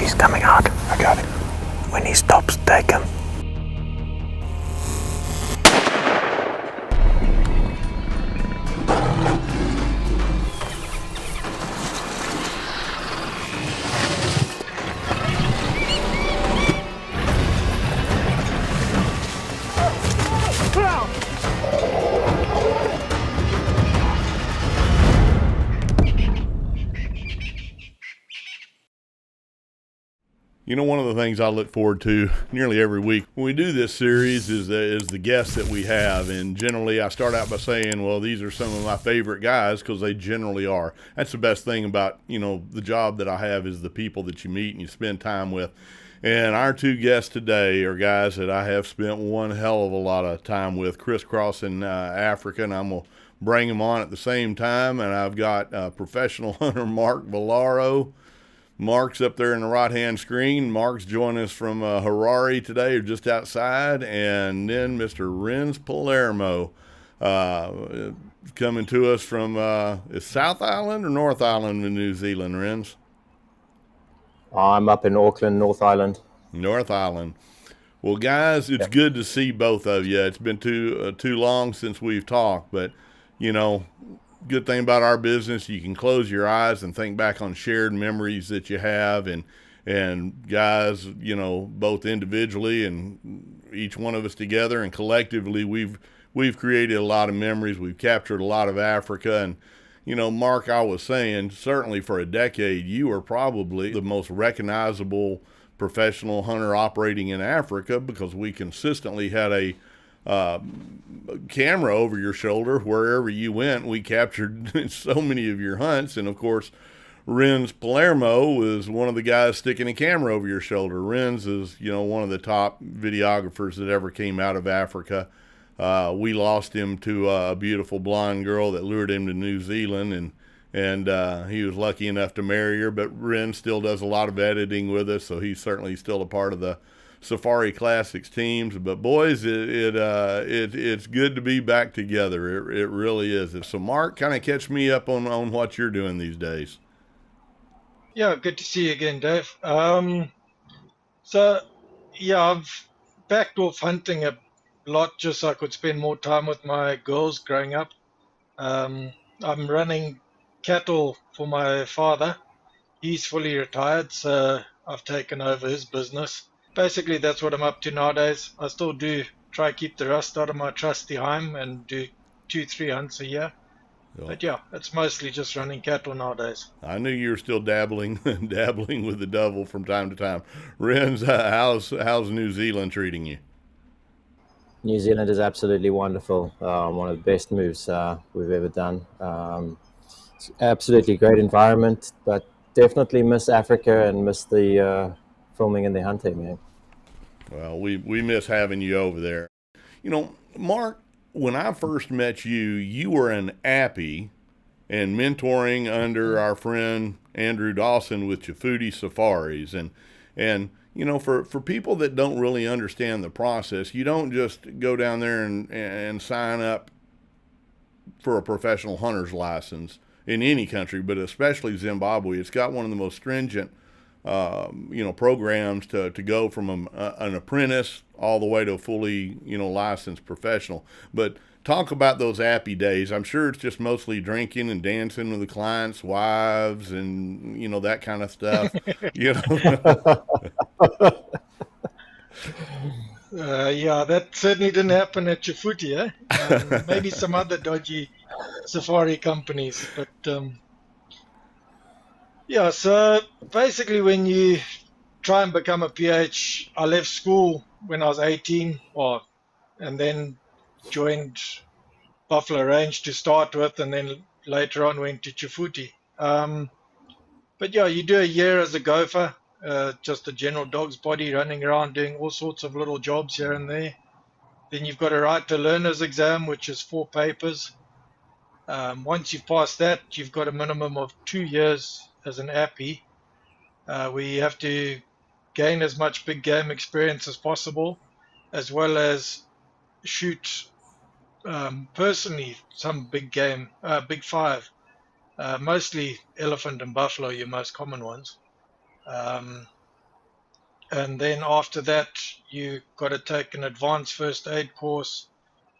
He's coming out. I got him. When he stops, take him. You know, one of the things I look forward to nearly every week when we do this series is the guests that we have. And generally, I start out by saying, well, these are some of my favorite guys, because they generally are. That's the best thing about, you know, the job that I have, is the people that you meet and you spend time with. And our two guests today are guys that I have spent one hell of a lot of time with, crisscrossing Africa, and I'm going to bring them on at the same time. And I've got Professional Hunter Mark Vallaro. Mark's up there in the right-hand screen. Mark's joining us from Harare today, or just outside. And then Mr. Renz Palermo coming to us from is South Island or North Island in New Zealand, Renz? I'm up in Auckland, North Island. North Island. Well, guys, it's good to see both of you. It's been too long since we've talked, but, you know, good thing about our business, you can close your eyes and think back on shared memories that you have, and guys, you know, both individually and each one of us together and collectively, we've created a lot of memories. We've captured a lot of Africa. And, you know, Mark, I was saying, certainly for a decade, you are probably the most recognizable professional hunter operating in Africa, because we consistently had a camera over your shoulder wherever you went. We captured so many of your hunts. And of course, Renz Palermo was one of the guys sticking a camera over your shoulder. Renz is, you know, one of the top videographers that ever came out of Africa. We lost him to a beautiful blonde girl that lured him to New Zealand, and he was lucky enough to marry her. But Renz still does a lot of editing with us, so he's certainly still a part of the Safari Classics teams. But boys, it's good to be back together. It really is. So Mark, kind of catch me up on what you're doing these days. Yeah, good to see you again, Dave. So yeah, I've backed off hunting a lot just so I could spend more time with my girls growing up. I'm running cattle for my father. He's fully retired, so I've taken over his business. Basically, that's what I'm up to nowadays. I still do try to keep the rust out of my trusty Heim and do 2-3 hunts a year. Yep. But yeah, it's mostly just running cattle nowadays. I knew you were still dabbling with the devil from time to time. Renz, how's New Zealand treating you? New Zealand is absolutely wonderful. One of the best moves we've ever done. It's absolutely great environment, but definitely miss Africa and miss the filming and the hunting. Yeah. Well, we miss having you over there. You know, Mark, when I first met you, you were an Appy and mentoring under our friend Andrew Dawson with Chifuti Safaris. And you know, for people that don't really understand the process, you don't just go down there and sign up for a professional hunter's license in any country, but especially Zimbabwe. It's got one of the most stringent programs to go from an apprentice all the way to a fully, licensed professional. But talk about those Appy days. I'm sure it's just mostly drinking and dancing with the clients' wives and, that kind of stuff. Yeah, that certainly didn't happen at Chifuti, eh? Maybe some other dodgy safari companies, but yeah, so basically when you try and become a PH, I left school when I was 18, and then joined Buffalo Range to start with, and then later on went to Chifuti. But yeah, you do a year as a gopher, just a general dog's body, running around doing all sorts of little jobs here and there. Then you've got a right to learner's exam, which is 4 papers. Once you've passed that, you've got a minimum of 2 years as an Appy. We have to gain as much big game experience as possible, as well as shoot personally some big game, big 5, mostly elephant and buffalo, your most common ones. And then after that, you got to take an advanced first aid course,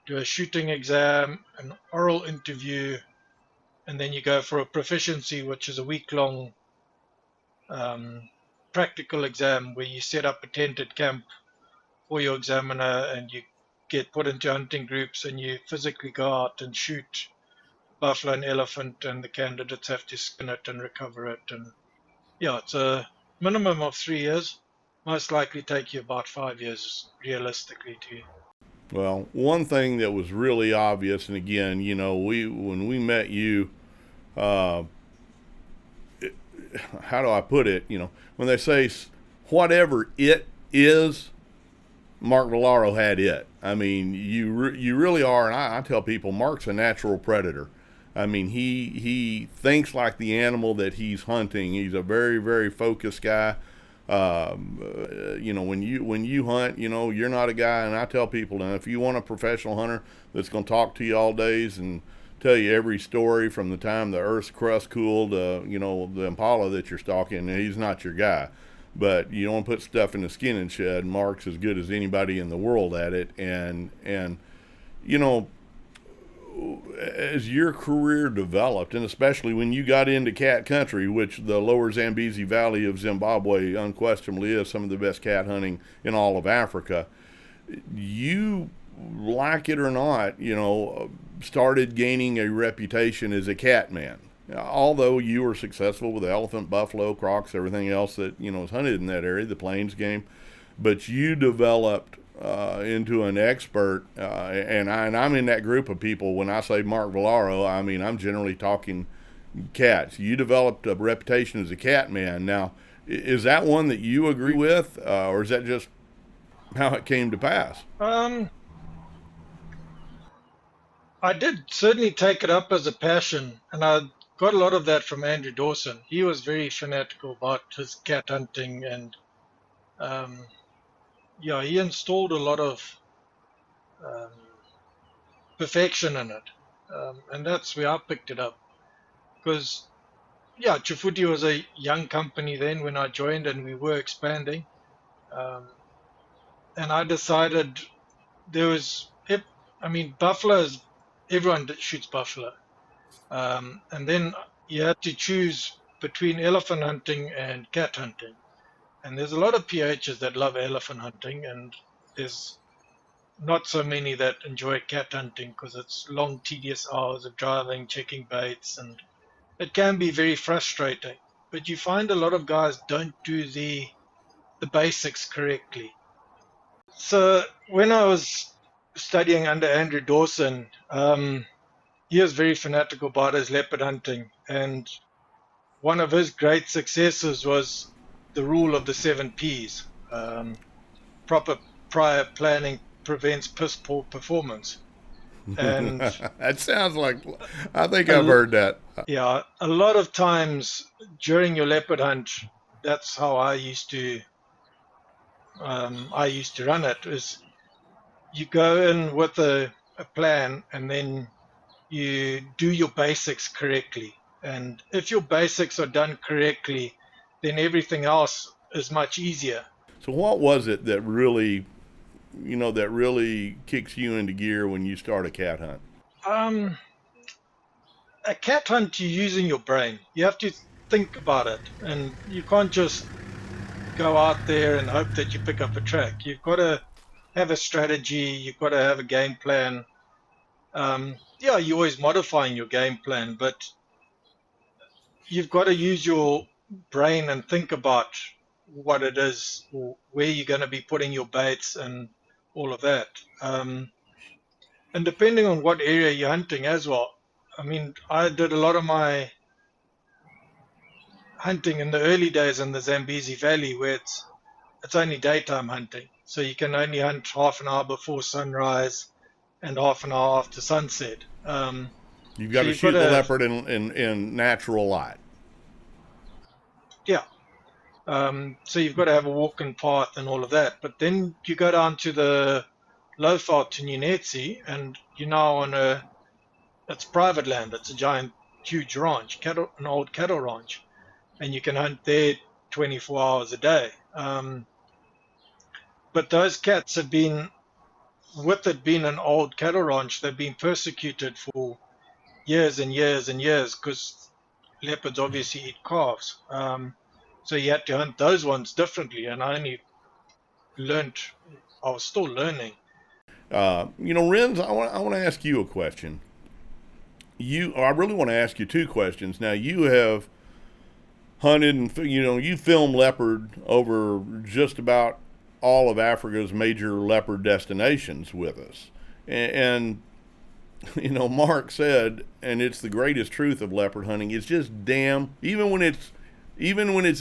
do a shooting exam, an oral interview, and then you go for a proficiency, which is a week-long practical exam where you set up a tented camp for your examiner and you get put into hunting groups and you physically go out and shoot buffalo and elephant, and the candidates have to skin it and recover it. And yeah, it's a minimum of 3 years. Most likely take you about 5 years realistically to. Well, one thing that was really obvious, and again, when we met you, how do I put it? When they say whatever it is, Mark Vallaro had it. I mean, you really are, and I tell people, Mark's a natural predator. I mean, he thinks like the animal that he's hunting. He's a very, very focused guy. When you hunt, you're not a guy, and I tell people, and if you want a professional hunter that's going to talk to you all days and tell you every story from the time the Earth's crust cooled, the impala that you're stalking, he's not your guy. But you don't put stuff in the skinning shed. Mark's as good as anybody in the world at it, and as your career developed, and especially when you got into cat country, which the lower Zambezi Valley of Zimbabwe unquestionably is some of the best cat hunting in all of Africa, you, like it or not, started gaining a reputation as a cat man. Although you were successful with elephant, buffalo, crocs, everything else that is hunted in that area, the plains game, but you developed into an expert, and I'm in that group of people. When I say Mark Vallaro, I mean I'm generally talking cats. You developed a reputation as a cat man. Now, is that one that you agree with, or is that just how it came to pass? I did certainly take it up as a passion, and I got a lot of that from Andrew Dawson. He was very fanatical about his cat hunting, and he installed a lot of perfection in it, and that's where I picked it up. Because, Chifuti was a young company then when I joined, and we were expanding, and I decided buffalo, everyone shoots buffalo, and then you had to choose between elephant hunting and cat hunting. And there's a lot of PHs that love elephant hunting, and there's not so many that enjoy cat hunting because it's long, tedious hours of driving, checking baits, and it can be very frustrating. But you find a lot of guys don't do the basics correctly. So when I was studying under Andrew Dawson, he was very fanatical about his leopard hunting, and one of his great successes was the rule of the 7 Ps. Proper prior planning prevents piss poor performance. And that sounds like, I think I've heard that. Yeah, a lot of times during your leopard hunt, that's how I used to run it. Is you go in with a plan, and then you do your basics correctly. And if your basics are done correctly, then everything else is much easier. So what was it that really, kicks you into gear when you start a cat hunt? A cat hunt, you're using your brain. You have to think about it, and you can't just go out there and hope that you pick up a track. You've got to have a strategy. You've got to have a game plan. You're always modifying your game plan, but you've got to use your brain and think about what it is, or where you're going to be putting your baits and all of that. And depending on what area you're hunting as well. I mean, I did a lot of my hunting in the early days in the Zambezi Valley where it's only daytime hunting. So you can only hunt half an hour before sunrise and half an hour after sunset. You've got to shoot the leopard in natural light. Yeah. So you've got to have a walking path and all of that. But then you go down to the Lowveld to Nuanetsi, and you're now on it's private land. It's a giant, huge ranch, an old cattle ranch. And you can hunt there 24 hours a day. But those cats have been, with it being an old cattle ranch, they've been persecuted for years and years and years because leopards obviously eat calves. So you had to hunt those ones differently, and I was still learning. Renz, I want to ask you a question. I really want to ask you two questions. Now, you have hunted and you film leopard over just about all of Africa's major leopard destinations with us, and Mark said, and it's the greatest truth of leopard hunting. It's just damn, even when it's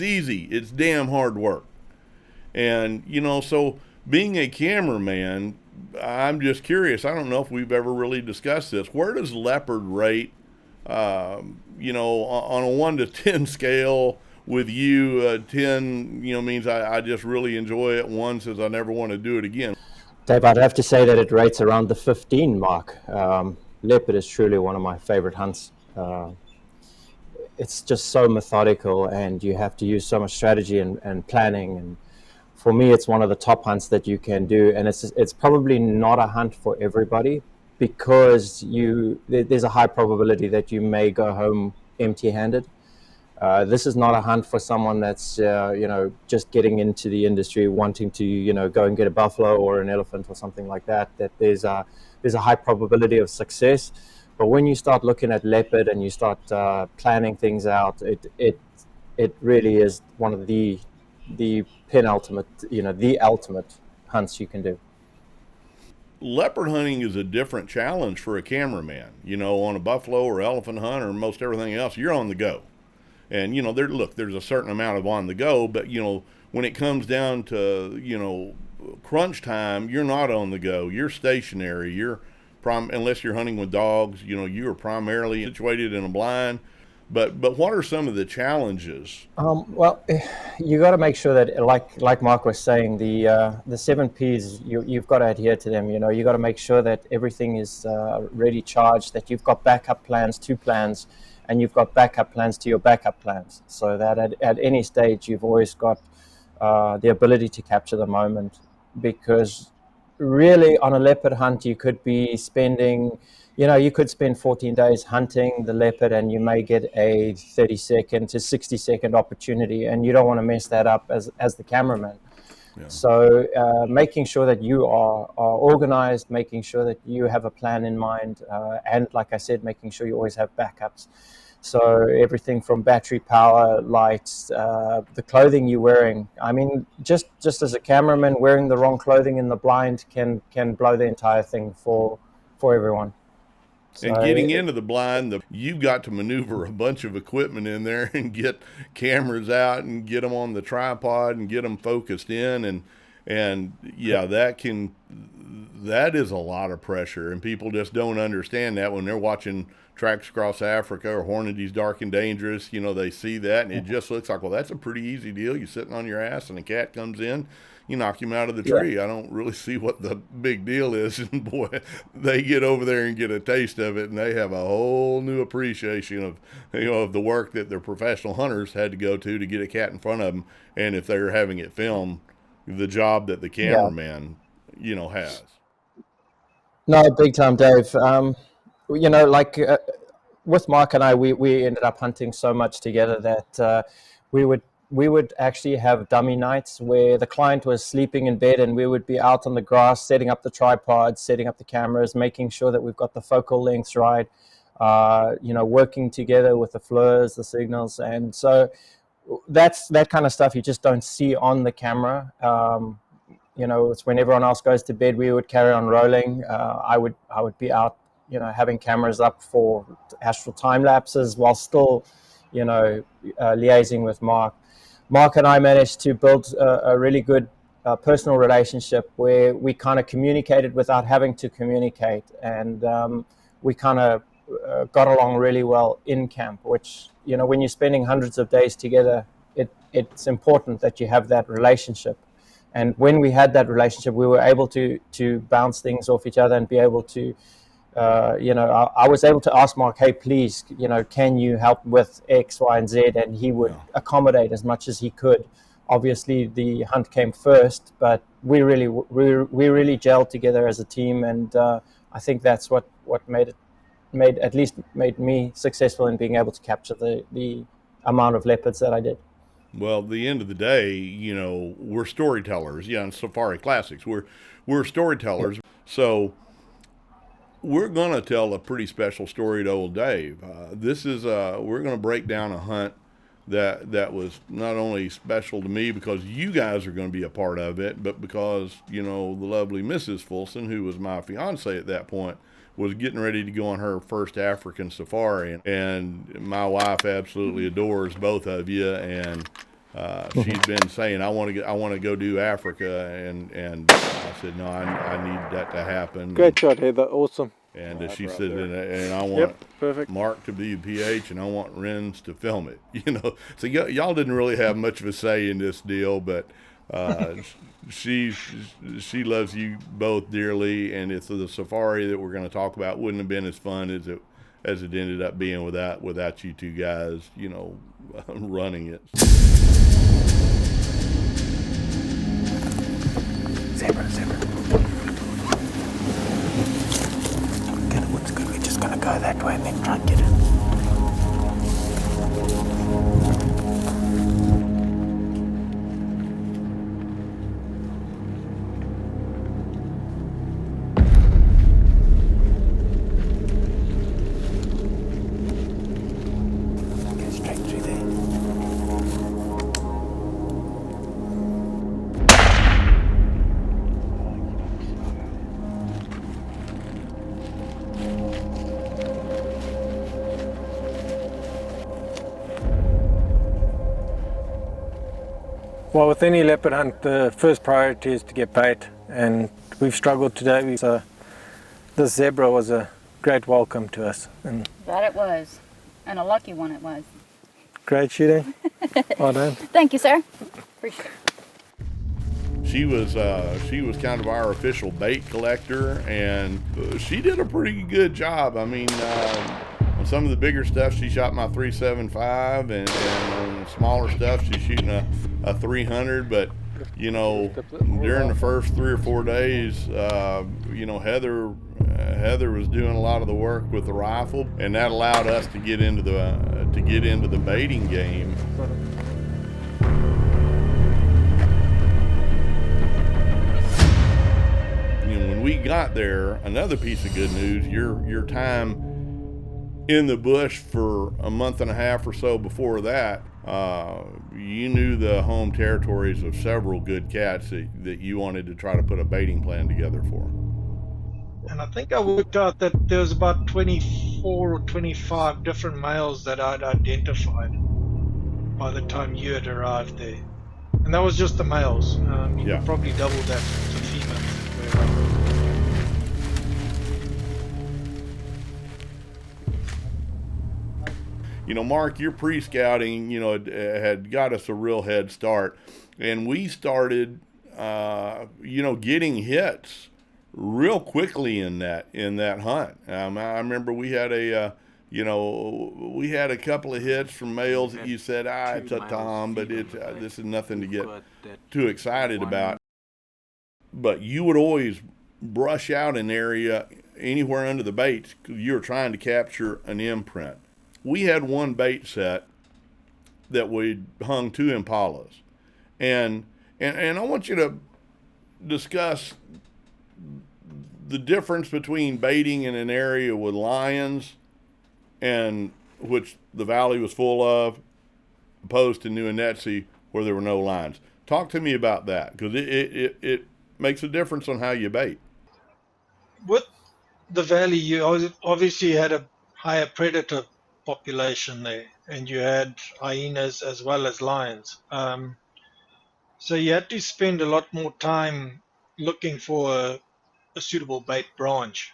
easy, it's damn hard work. And so being a cameraman, I'm just curious. I don't know if we've ever really discussed this. Where does leopard rate, on a 1 to 10 scale? With you, 10, means I just really enjoy it. 1 says I never want to do it again. Dave, I'd have to say that it rates around the 15 mark. Leopard is truly one of my favorite hunts. It's just so methodical, and you have to use so much strategy and planning. And for me, it's one of the top hunts that you can do. And it's probably not a hunt for everybody, because there's a high probability that you may go home empty-handed. This is not a hunt for someone that's just getting into the industry, wanting to go and get a buffalo or an elephant or something like that. That there's a high probability of success. But when you start looking at leopard and you start planning things out, it really is one of the penultimate, the ultimate hunts you can do. Leopard hunting is a different challenge for a cameraman. On a buffalo or elephant hunt or most everything else, you're on the go. And, there's a certain amount of on the go, but, when it comes down to, crunch time, you're not on the go. You're stationary. Unless you're hunting with dogs, you are primarily situated in a blind. But what are some of the challenges? Well, you got to make sure that, like Mark was saying, the 7 Ps, you've got to adhere to them. You got to make sure that everything is ready charged, that you've got backup plans to plans, and you've got backup plans to your backup plans, so that at any stage you've always got the ability to capture the moment. Because really, on a leopard hunt, you could be spending, you could spend 14 days hunting the leopard, and you may get a 30-second to 60-second opportunity, and you don't want to mess that up as the cameraman. Yeah. So making sure that you are organized, making sure that you have a plan in mind, and like I said, making sure you always have backups. So everything from battery power, lights, the clothing you're wearing. I mean, just as a cameraman, wearing the wrong clothing in the blind can blow the entire thing for everyone. So, and getting into the blind, you've got to maneuver a bunch of equipment in there and get cameras out and get them on the tripod and get them focused in. And yeah, that is a lot of pressure. And people just don't understand that when they're watching Tracks Across Africa or Hornady's Dark and Dangerous. They see that and it just looks like, well, that's a pretty easy deal. You're sitting on your ass and a cat comes in. You knock him out of the tree. Yeah. I don't really see what the big deal is. And boy, they get over there and get a taste of it, and they have a whole new appreciation of of the work that their professional hunters had to go to get a cat in front of them. And if they're having it filmed, the job that the cameraman, has. No, big time, Dave. With Mark and I, we ended up hunting so much together that we would actually have dummy nights where the client was sleeping in bed and we would be out on the grass, setting up the tripods, setting up the cameras, making sure that we've got the focal lengths right, working together with the FLIRs, the signals. And so that's that kind of stuff you just don't see on the camera. It's when everyone else goes to bed, we would carry on rolling. I would be out, having cameras up for astral time lapses while still, liaising with Mark. Mark and I managed to build a really good personal relationship where we kind of communicated without having to communicate. And we kind of got along really well in camp, which, when you're spending hundreds of days together, it's important that you have that relationship. And when we had that relationship, we were able to bounce things off each other and be able to, I was able to ask Mark, hey, please, can you help with X, Y, and Z? And he would accommodate as much as he could obviously the hunt came first, but we really gelled together as a team, and I think that's what made me successful in being able to capture the amount of leopards that I did. Well, at the end of the day, you know, we're storytellers. Yeah, in Safari Classics, we're storytellers. So we're gonna tell a pretty special story to old Dave. We're gonna break down a hunt that was not only special to me because you guys are going to be a part of it, but because, you know, the lovely Mrs. Fulson, who was my fiance at that point, was getting ready to go on her first African safari. And my wife absolutely adores both of you. And she's been saying, I want to go do Africa. And I said, no, I need that to happen. Great shot, Heather. Awesome. And she said, and I want perfect. Mark to be the PH, and I want Renz to film it. You know, so y'all didn't really have much of a say in this deal, but she loves you both dearly, and it's the safari that we're going to talk about wouldn't have been as fun as it ended up being without you two guys, you know, running it. Zebra. What's good? We're just gonna go that way and then try and get it. Go straight through there. Well, with any leopard hunt, the first priority is to get bait, and we've struggled today. So this zebra was a great welcome to us. And that it was, and a lucky one it was. Great shooting. Well done. Thank you, sir. Appreciate it. She was kind of our official bait collector, and she did a pretty good job. I mean, on some of the bigger stuff, she shot my 375, and on the smaller stuff, she's shooting a 300. But you know, during the first 3 or 4 days, you know, Heather was doing a lot of the work with the rifle, and that allowed us to get into the baiting game. You know, when we got there, another piece of good news: your time in the bush for a month and a half or so before that, you knew the home territories of several good cats that you wanted to try to put a baiting plan together for. And I think I worked out that there was about 24 or 25 different males that I'd identified by the time you had arrived there. And that was just the males. You could probably double that for the females. You know, Mark, your pre-scouting, you know, had got us a real head start. And we started, you know, getting hits real quickly in that hunt. I remember we had we had a couple of hits from males that you said, it's a Tom, but this is nothing to get too excited about. But you would always brush out an area anywhere under the baits because you were trying to capture an imprint. We had one bait set that we hung 2 impalas, and I want you to discuss the difference between baiting in an area with lions, and which the valley was full of, opposed to Nuanetsi where there were no lions. Talk to me about that, because it makes a difference on how you bait. With the valley, you obviously had a higher predator population there, and you had hyenas as well as lions. So you had to spend a lot more time looking for a suitable bait branch.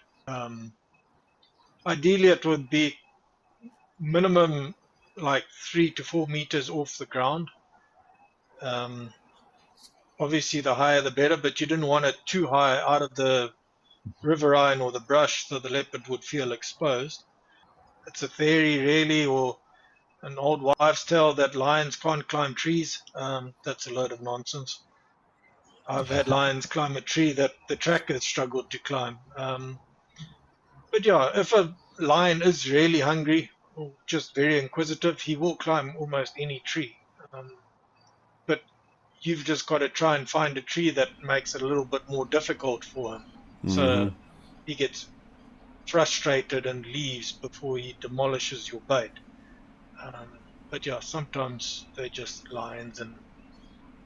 Ideally, it would be minimum like 3 to 4 meters off the ground. Obviously, the higher the better, but you didn't want it too high out of the riverine or the brush so the leopard would feel exposed. It's a very rarely or an old wives' tale that lions can't climb trees. That's a load of nonsense. I've had lions climb a tree that the trackers struggled to climb. But yeah, if a lion is really hungry or just very inquisitive, he will climb almost any tree. But you've just got to try and find a tree that makes it a little bit more difficult for him. So he gets frustrated and leaves before he demolishes your bait. But yeah, sometimes they're just lions and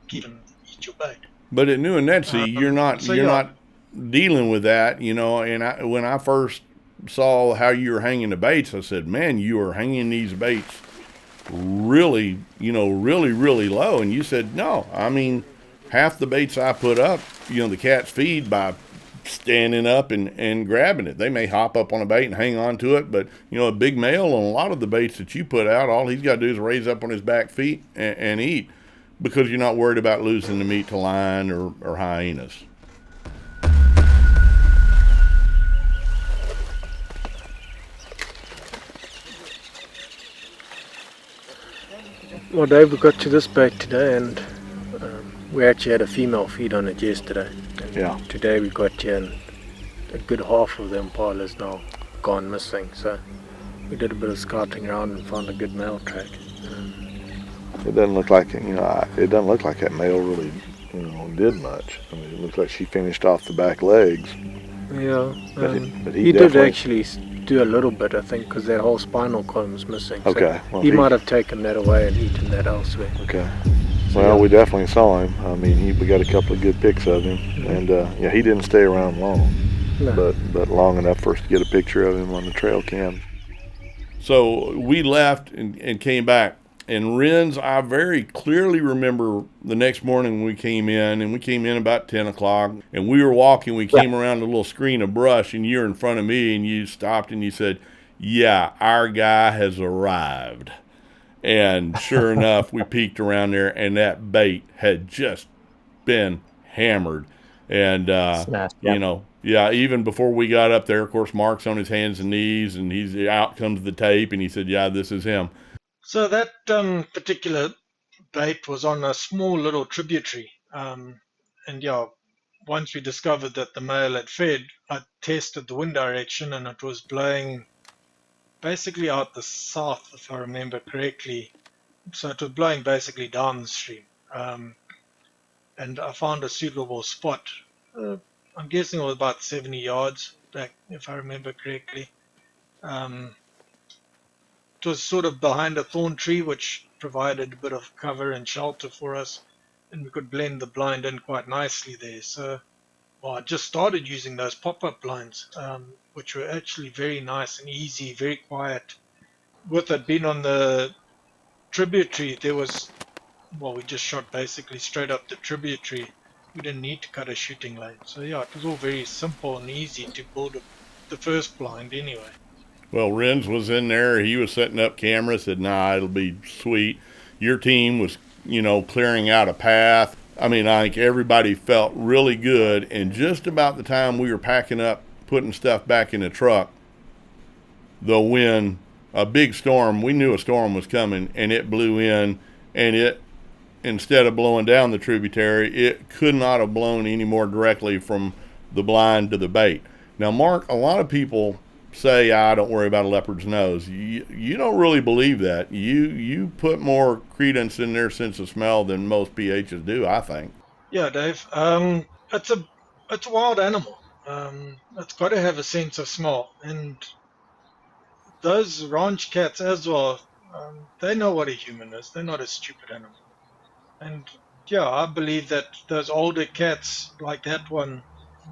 keep them eat your bait. But at Nuanetsi, you're not dealing with that, you know. And when I first saw how you were hanging the baits, I said, "Man, you are hanging these baits really, really low." And you said, "No, I mean, half the baits I put up, the cats feed by standing up and grabbing it. They may hop up on a bait and hang on to it, but a big male on a lot of the baits that you put out, all he's got to do is raise up on his back feet and eat, because you're not worried about losing the meat to lion or hyenas." Well, Dave, we got to this bait today, and we actually had a female feed on it yesterday. And yeah. Today we got here, and a good half of the impalas now gone missing. So we did a bit of scouting around and found a good male track. It doesn't look like it doesn't look like that male really did much. I mean, it looks like she finished off the back legs. Yeah, but he did actually do a little bit, I think, because that whole spinal column was missing. So okay, well, he might have taken that away and eaten that elsewhere. Okay. Well, we definitely saw him. I mean, we got a couple of good pics of him, and he didn't stay around long, but long enough for us to get a picture of him on the trail cam. So we left and came back. And Renz, I very clearly remember the next morning when we came in about 10 o'clock, and we were walking, we came around a little screen of brush, and you're in front of me, and you stopped and you said, "Yeah, our guy has arrived." And sure enough, we peeked around there, and that bait had just been hammered. And, Smashed, even before we got up there, of course, Mark's on his hands and knees, and out comes the tape, and he said, "Yeah, this is him." So that particular bait was on a small little tributary. Once we discovered that the male had fed, I tested the wind direction, and it was blowing basically out the south, if I remember correctly. So it was blowing basically down the stream. And I found a suitable spot. I'm guessing it was about 70 yards back, if I remember correctly. It was sort of behind a thorn tree, which provided a bit of cover and shelter for us, and we could blend the blind in quite nicely there. So I just started using those pop-up blinds, which were actually very nice and easy, very quiet. With it being on the tributary, we just shot basically straight up the tributary. We didn't need to cut a shooting lane. So yeah, it was all very simple and easy to build the first blind anyway. Well, Renz was in there. He was setting up cameras, said, "Nah, it'll be sweet." Your team was, clearing out a path. I mean, I think everybody felt really good. And just about the time we were packing up, putting stuff back in the truck, the wind, a big storm, we knew a storm was coming, and it blew in, and it, instead of blowing down the tributary, it could not have blown any more directly from the blind to the bait. Now, Mark, a lot of people say, don't worry about a leopard's nose. You don't really believe that. You put more credence in their sense of smell than most PHs do, I think. Yeah, Dave. It's a wild animal. It's got to have a sense of smell, and those ranch cats as well. They know what a human is. They're not a stupid animal. And yeah, I believe that those older cats, like that one,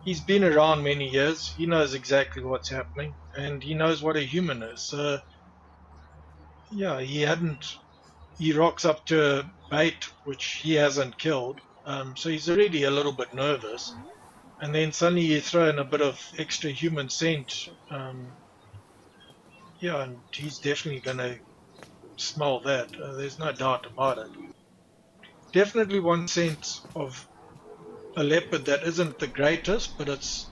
he's been around many years. He knows exactly what's happening, and he knows what a human is. So, yeah, he rocks up to a bait which he hasn't killed. So he's already a little bit nervous. And then suddenly you throw in a bit of extra human scent. And he's definitely going to smell that. There's no doubt about it. Definitely one scent of a leopard that isn't the greatest, but it's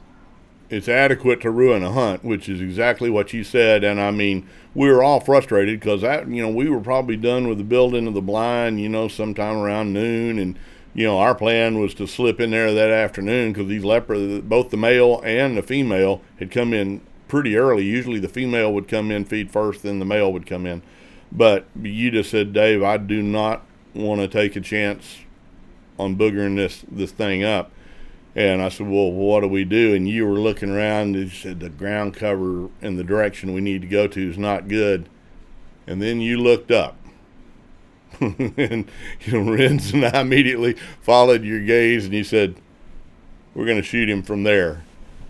it's adequate to ruin a hunt, which is exactly what you said. And I mean, we were all frustrated because we were probably done with the building of the blind, sometime around noon, and our plan was to slip in there that afternoon because these leopards, both the male and the female, had come in pretty early. Usually the female would come in, feed first, then the male would come in. But you just said, Dave, I do not want to take a chance on boogering this thing up. And I said, well, what do we do? And you were looking around and you said the ground cover in the direction we need to go to is not good. And then you looked up. And Renz and I immediately followed your gaze, and you said, we're going to shoot him from there.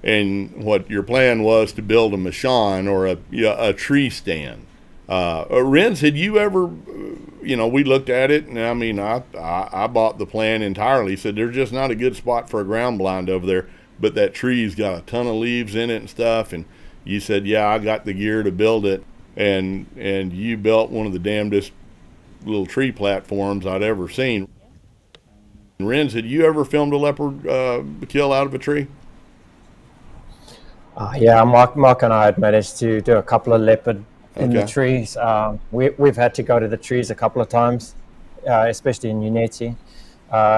And what your plan was to build a machan or a tree stand. Renz, had you ever, we looked at it, and I mean, I bought the plan entirely. Said there's just not a good spot for a ground blind over there, but that tree's got a ton of leaves in it and stuff. And you said, yeah, I got the gear to build it, and you built one of the damnedest little tree platforms I'd ever seen. Renz, had you ever filmed a leopard kill out of a tree? Yeah, Mark and I had managed to do a couple of leopard in the trees. We've had to go to the trees a couple of times, especially in Nuanetsi.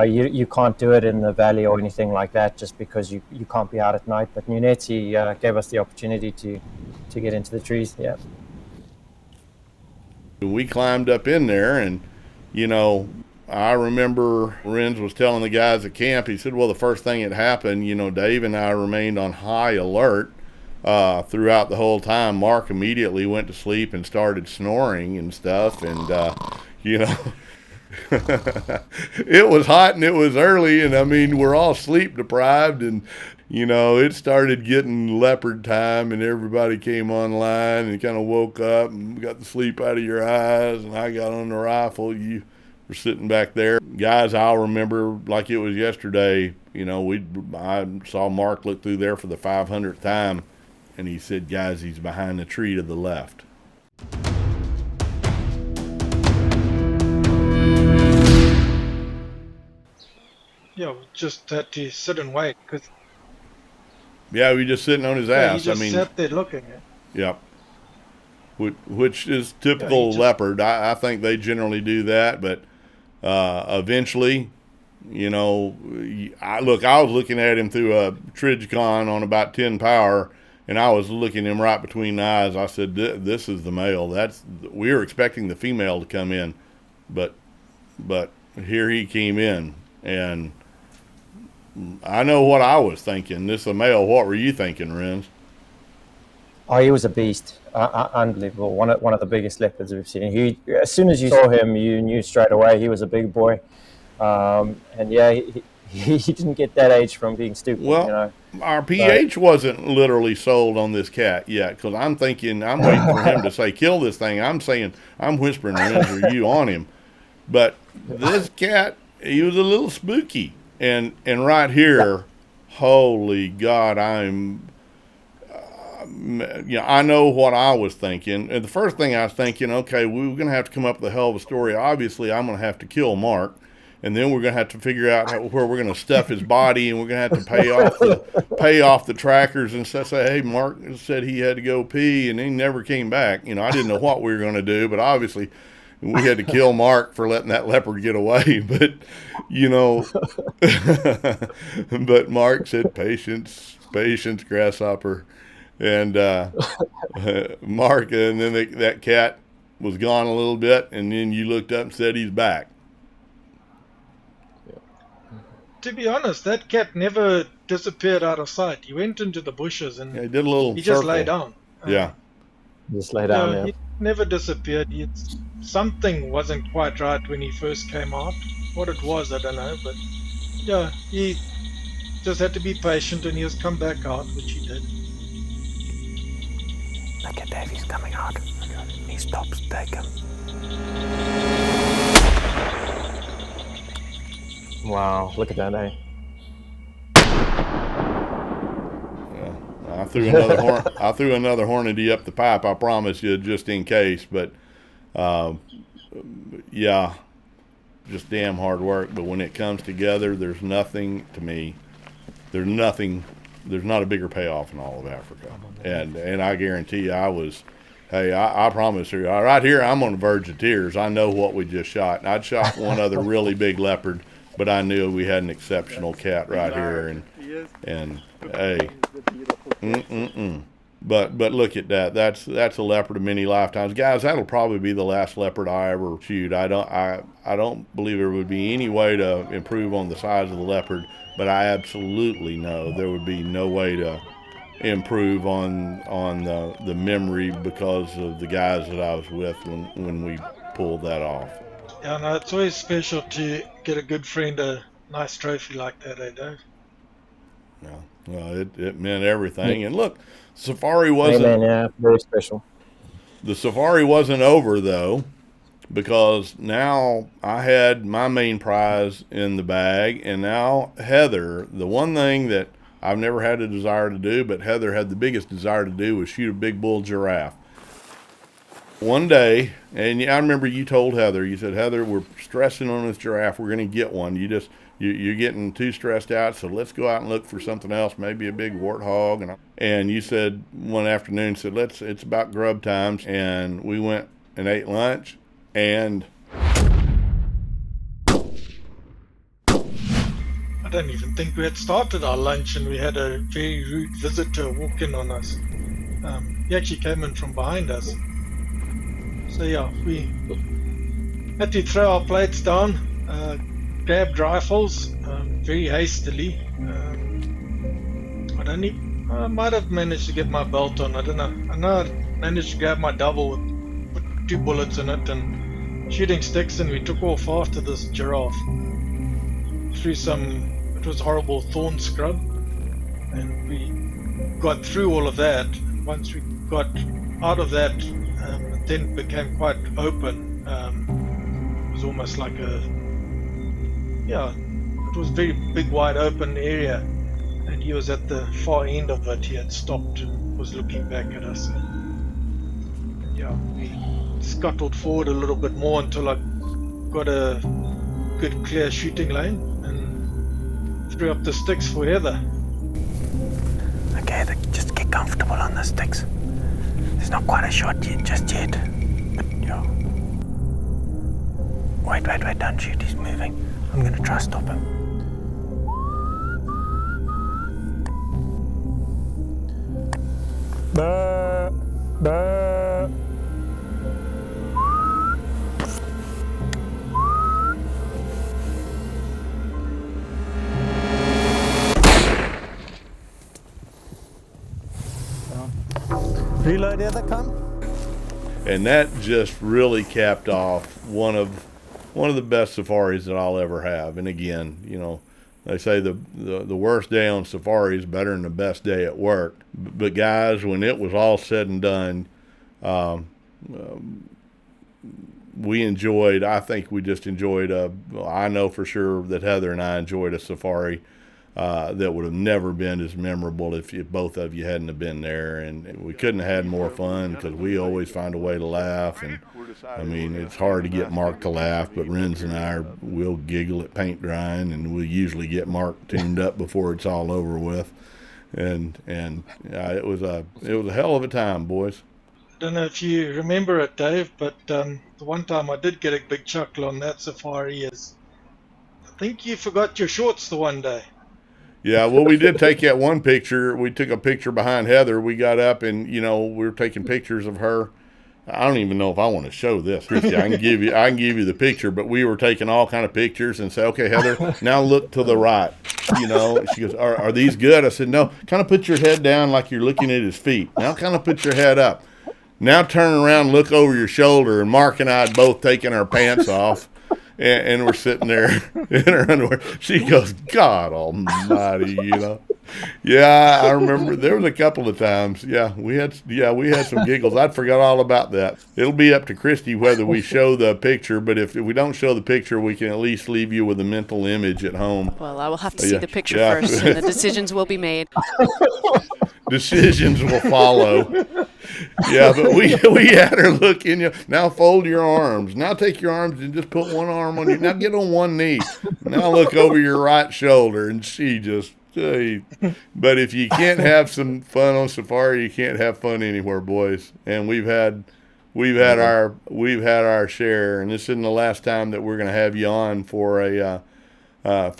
You can't do it in the valley or anything like that just because you can't be out at night. But Nuanetsi gave us the opportunity to get into the trees. Yeah. We climbed up in there, and I remember Renz was telling the guys at camp, he said, well, the first thing that happened, Dave and I remained on high alert throughout the whole time. Mark immediately went to sleep and started snoring and stuff, and it was hot and it was early, and I mean, we're all sleep deprived, and it started getting leopard time, and everybody came online and kind of woke up and got the sleep out of your eyes, and I got on the rifle. You were sitting back there. Guys, I'll remember like it was yesterday, I saw Mark look through there for the 500th time, and he said, guys, he's behind the tree to the left. Yeah, we just had to sit and wait because. Yeah, we just sitting on his ass. He just sat there looking. Yep. Which is typical leopard. I think they generally do that, but eventually, I was looking at him through a Trijicon on about 10 power, and I was looking him right between the eyes. I said, "This is the male. We were expecting the female to come in, but here he came in, and I know what I was thinking. This is a male. What were you thinking, Renz?" Oh, he was a beast. Unbelievable. One of the biggest leopards we've seen. As soon as you saw him, you knew straight away he was a big boy. And yeah, he didn't get that age from being stupid. Well, our PH wasn't literally sold on this cat yet, because I'm waiting for him to say, kill this thing. I'm whispering, Renz, are you on him? But this cat, he was a little spooky. And right here, holy God, I know what I was thinking. And the first thing I was thinking, okay, we were going to have to come up with a hell of a story. Obviously, I'm going to have to kill Mark, and then we're going to have to figure out where we're going to stuff his body, and we're going to have to pay off the trackers and say, hey, Mark said he had to go pee, and he never came back. I didn't know what we were going to do, but obviously we had to kill Mark for letting that leopard get away. But but Mark said, patience, grasshopper. And Mark, and then that cat was gone a little bit, and then you looked up and said he's back. To be honest, that cat never disappeared out of sight. He went into the bushes and he did a little. He just lay down. Just lay down. Yeah. He never disappeared. Something wasn't quite right when he first came out. What it was, I don't know, but yeah, he just had to be patient, and he has come back out, which he did. Look at Dave, he's coming out. He stops, take him. Wow, look at that, eh? Yeah, I threw another Hornady up the pipe, I promise you, just in case. But yeah, just damn hard work. But when it comes together, there's nothing there's not a bigger payoff in all of Africa. And I guarantee you, I promise you, right here, I'm on the verge of tears. I know what we just shot. And I'd shot one other really big leopard, but I knew we had an exceptional cat right here. And hey, But look at that. That's a leopard of many lifetimes, guys. That'll probably be the last leopard I ever shoot. I don't believe there would be any way to improve on the size of the leopard, but I absolutely know there would be no way to improve on the memory because of the guys that I was with when we pulled that off. Yeah, no, it's always special to get a good friend a nice trophy like that, eh, Dave? Yeah, well, it meant everything. And look, safari wasn't. Amen, yeah, very special. The safari wasn't over though, because now I had my main prize in the bag, and now Heather, the one thing that I've never had a desire to do, but Heather had the biggest desire to do, was shoot a big bull giraffe. One day, and I remember you told Heather, you said, Heather, we're stressing on this giraffe. We're going to get one. You're getting too stressed out, so let's go out and look for something else, maybe a big warthog. And you said one afternoon, said, it's about grub times. And we went and ate lunch, and I don't even think we had started our lunch, and we had a very rude visitor walk in on us. He actually came in from behind us. So yeah, we had to throw our plates down, grabbed rifles very hastily. I might have managed to get my belt on, I don't know. I know I managed to grab my double with 2 bullets in it and shooting sticks, and we took off after this giraffe through it was horrible thorn scrub, and we got through all of that. Once we got out of that, it then became quite open. It was almost like it was a very big wide open area, and he was at the far end of it. He had stopped and was looking back at us. And yeah, we scuttled forward a little bit more until I got a good clear shooting lane and threw up the sticks for Heather. Okay, just get comfortable on the sticks. There's not quite a shot just yet. But yeah. Wait, don't shoot, he's moving. I'm gonna try stop him. Bah, bah. Reload the other come. And that just really capped off one of the best safaris that I'll ever have. And again, they say the worst day on safari is better than the best day at work. But guys, when it was all said and done, I think we just enjoyed I know for sure that Heather and I enjoyed a safari that would have never been as memorable if both of you hadn't have been there. And we couldn't have had more fun because we always find a way to laugh. And I mean, it's hard to get Mark to laugh, but Renz and I will giggle at paint drying, and we'll usually get Mark tuned up before it's all over with. And it was a hell of a time, boys. I don't know if you remember it, Dave, but the one time I did get a big chuckle on that safari is, I think you forgot your shorts the one day. Yeah, well, we did take that one picture. We took a picture behind Heather. We got up and, we were taking pictures of her. I don't even know if I want to show this, Christy. I can give you the picture, but we were taking all kind of pictures and say, okay, Heather, now look to the right. She goes, are these good? I said, no, kind of put your head down like you're looking at his feet. Now kind of put your head up. Now turn around, look over your shoulder, and Mark and I had both taken our pants off. And we're sitting there in her underwear. She goes, God almighty, Yeah, I remember there was a couple of times. Yeah, we had some giggles. I'd forgot all about that. It'll be up to Christy whether we show the picture, but if we don't show the picture, we can at least leave you with a mental image at home. Well, I will have to see the picture first, and the decisions will be made. Decisions will follow. Yeah, but we had her look in you. Now fold your arms. Now take your arms and just put one arm on you. Now get on one knee. Now look over your right shoulder. And she just, But if you can't have some fun on safari, you can't have fun anywhere, boys. And we've had our share, and this isn't the last time that we're going to have you on for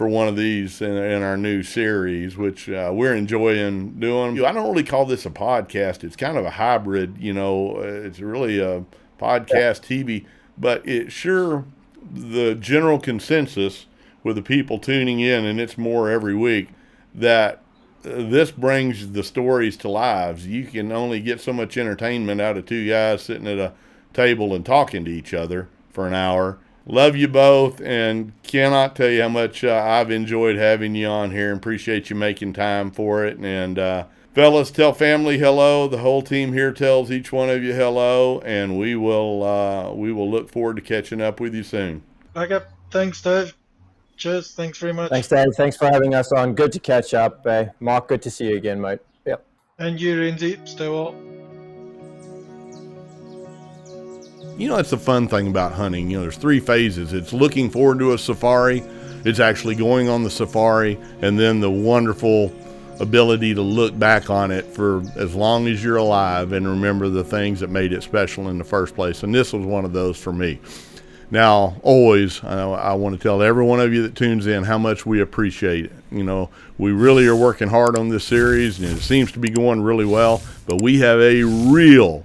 one of these in our new series, which we're enjoying doing. I don't really call this a podcast. It's kind of a hybrid, it's really a podcast TV, but it sure, the general consensus with the people tuning in, and it's more every week, that this brings the stories to lives. You can only get so much entertainment out of two guys sitting at a table and talking to each other for an hour. Love you both, and cannot tell you how much I've enjoyed having you on here, and appreciate you making time for it. And fellas, tell family hello. The whole team here tells each one of you hello, and we will look forward to catching up with you soon. Okay, thanks, Dave. Cheers. Thanks very much. Thanks, Dave. Thanks for having us on. Good to catch up. Mark, good to see you again, mate. Yep. And you, Renzi. Stay well. It's the fun thing about hunting. There's three phases. It's looking forward to a safari, it's actually going on the safari, and then the wonderful ability to look back on it for as long as you're alive and remember the things that made it special in the first place. And this was one of those for me. Now, always, I want to tell every one of you that tunes in how much we appreciate it. We really are working hard on this series, and it seems to be going really well, but we have a real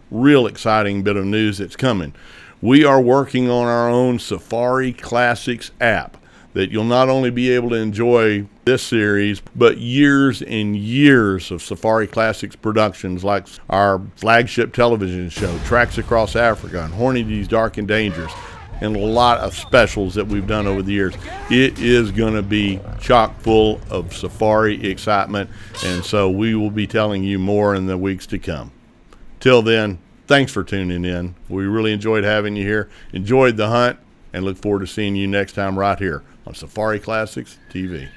exciting bit of news that's coming. We are working on our own Safari Classics app that you'll not only be able to enjoy this series, but years and years of Safari Classics productions, like our flagship television show, Tracks Across Africa, and Hornady's Dark and Dangerous, and a lot of specials that we've done over the years. It is going to be chock full of safari excitement, and so we will be telling you more in the weeks to come. Till then, thanks for tuning in. We really enjoyed having you here, enjoyed the hunt, and look forward to seeing you next time right here on Safari Classics TV.